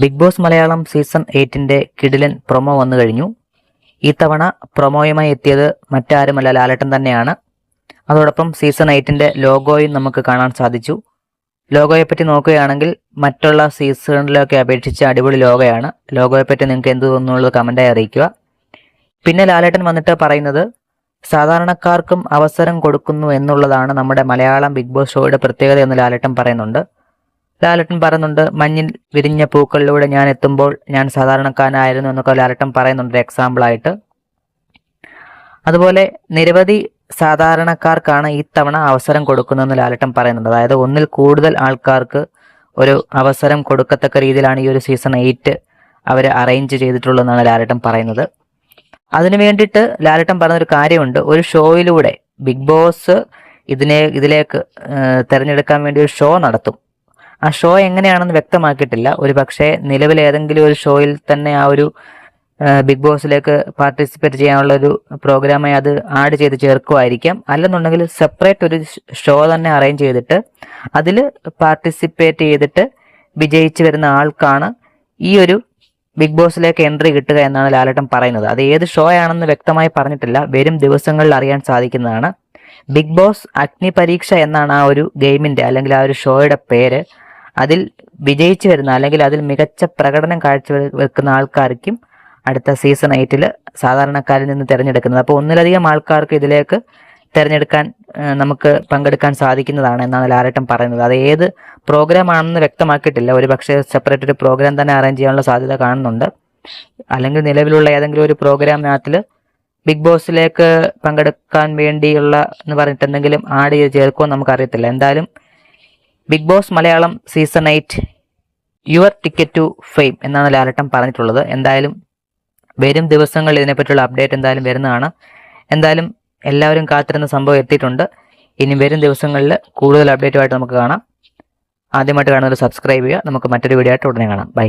Big boss Malayalam season 8ന്റെ കിടിലൻ promo വന്നു കഴിഞ്ഞു. ഈ തവണ പ്രൊമോയുമായി എത്തിയത് മറ്റാരുമല്ല, ലാലേട്ടൻ തന്നെയാണ്. അതോടൊപ്പം സീസൺ 8ന്റെ ലോഗോയും നമുക്ക് കാണാൻ സാധിച്ചു. ലോഗോയെ പറ്റി നോക്കുകയാണെങ്കിൽ മറ്റുള്ള സീസണിലൊക്കെ അപേക്ഷിച്ച് അടിപൊളി ലോഗോയാണ്. ലോഗോയെ പറ്റി നിങ്ങൾക്ക് എന്ത് തോന്നുന്നുള്ളത് കമന്റായി അറിയിക്കുക. പിന്നെ ലാലേട്ടൻ വന്നിട്ട് പറയുന്നത് സാധാരണക്കാർക്കും അവസരം കൊടുക്കുന്നു എന്നുള്ളതാണ് നമ്മുടെ മലയാളം ബിഗ് ബോസ് ഷോയുടെ പ്രത്യേകത എന്ന് ലാലേട്ടൻ പറയുന്നുണ്ട്. മഞ്ഞിൽ വിരിഞ്ഞ പൂക്കളിലൂടെ ഞാൻ എത്തുമ്പോൾ ഞാൻ സാധാരണക്കാരനായിരുന്നു എന്നൊക്കെ ലാലേട്ടൻ പറയുന്നുണ്ട് എക്സാമ്പിളായിട്ട്. അതുപോലെ നിരവധി സാധാരണക്കാർക്കാണ് ഈ തവണ അവസരം കൊടുക്കുന്നതെന്ന് ലാലേട്ടൻ പറയുന്നുണ്ട്. അതായത് ഒന്നിൽ കൂടുതൽ ആൾക്കാർക്ക് ഒരു അവസരം കൊടുക്കത്തക്ക രീതിയിലാണ് ഈ ഒരു സീസൺ 8 അവർ അറേഞ്ച് ചെയ്തിട്ടുള്ളതെന്നാണ് ലാലേട്ടൻ പറയുന്നത്. അതിനു വേണ്ടിയിട്ട് ലാലേട്ടൻ പറഞ്ഞൊരു കാര്യമുണ്ട്. ഒരു ഷോയിലൂടെ ബിഗ് ബോസ് ഇതിലേക്ക് തിരഞ്ഞെടുക്കാൻ വേണ്ടി ഒരു ഷോ നടത്തും. ആ ഷോ എങ്ങനെയാണെന്ന് വ്യക്തമാക്കിയിട്ടില്ല. ഒരു പക്ഷേ നിലവിൽ ഏതെങ്കിലും ഒരു ഷോയിൽ തന്നെ ആ ഒരു ബിഗ് ബോസിലേക്ക് പാർട്ടിസിപ്പേറ്റ് ചെയ്യാനുള്ള ഒരു പ്രോഗ്രാമായി അത് ആഡ് ചെയ്ത് ചേർക്കുമായിരിക്കാം. അല്ലെന്നുണ്ടെങ്കിൽ സെപ്പറേറ്റ് ഒരു ഷോ തന്നെ അറേഞ്ച് ചെയ്തിട്ട് അതിൽ പാർട്ടിസിപ്പേറ്റ് ചെയ്തിട്ട് വിജയിച്ച് വരുന്ന ആൾക്കാണ് ഈ ഒരു ബിഗ് ബോസിലേക്ക് എൻട്രി കിട്ടുക എന്നാണ് ലാലേട്ടൻ പറയുന്നത്. അത് ഏത് ഷോ ആണെന്ന് വ്യക്തമായി പറഞ്ഞിട്ടില്ല. വരും ദിവസങ്ങളിൽ അറിയാൻ സാധിക്കുന്നതാണ്. ബിഗ് ബോസ് അഗ്നി പരീക്ഷ എന്നാണ് ആ ഒരു ഗെയിമിൻ്റെ അല്ലെങ്കിൽ ആ ഒരു ഷോയുടെ പേര്. അതിൽ വിജയിച്ചു വരുന്ന അല്ലെങ്കിൽ അതിൽ മികച്ച പ്രകടനം കാഴ്ചവെക്കുന്ന ആൾക്കാർക്കും അടുത്ത സീസൺ 8 സാധാരണക്കാരിൽ നിന്ന് തിരഞ്ഞെടുക്കുന്നത്. അപ്പോൾ ഒന്നിലധികം ആൾക്കാർക്ക് ഇതിലേക്ക് തിരഞ്ഞെടുക്കാൻ നമുക്ക് പങ്കെടുക്കാൻ സാധിക്കുന്നതാണ് എന്നാണ് ലാലേട്ടൻ പറയുന്നത്. അത് ഏത് പ്രോഗ്രാം ആണെന്ന് വ്യക്തമാക്കിയിട്ടില്ല. ഒരു പക്ഷേ സെപ്പറേറ്റ് ഒരു പ്രോഗ്രാം തന്നെ അറേഞ്ച് ചെയ്യാനുള്ള സാധ്യത കാണുന്നുണ്ട്. അല്ലെങ്കിൽ നിലവിലുള്ള ഏതെങ്കിലും ഒരു പ്രോഗ്രാമിനകത്തിൽ ബിഗ് ബോസിലേക്ക് പങ്കെടുക്കാൻ വേണ്ടിയുള്ള എന്ന് പറഞ്ഞിട്ട് എന്തെങ്കിലും ആഡ് ചെയ്ത് ചേർക്കുമെന്ന് നമുക്കറിയത്തില്ല. എന്തായാലും big boss Malayalam season 8 your ticket to fame എന്നാണ് ലാലേട്ടൻ പറഞ്ഞിട്ടുള്ളത്. എന്തായാലും വരും ദിവസങ്ങളിൽ ഇതിനെപ്പറ്റിയുള്ള അപ്ഡേറ്റ് എന്തായാലും വരുന്നതാണ്. എന്തായാലും എല്ലാവരും കാത്തിരുന്ന സംഭവം എത്തിയിട്ടുണ്ട്. ഇനി വരും ദിവസങ്ങളിൽ കൂടുതൽ അപ്ഡേറ്റുമായിട്ട് നമുക്ക് കാണാം. ആദ്യമായിട്ട് കാണുന്നവർ സബ്സ്ക്രൈബ് ചെയ്യുക. നമുക്ക് മറ്റൊരു വീഡിയോ ആയിട്ട് ഉടനെ കാണാം. ബൈ.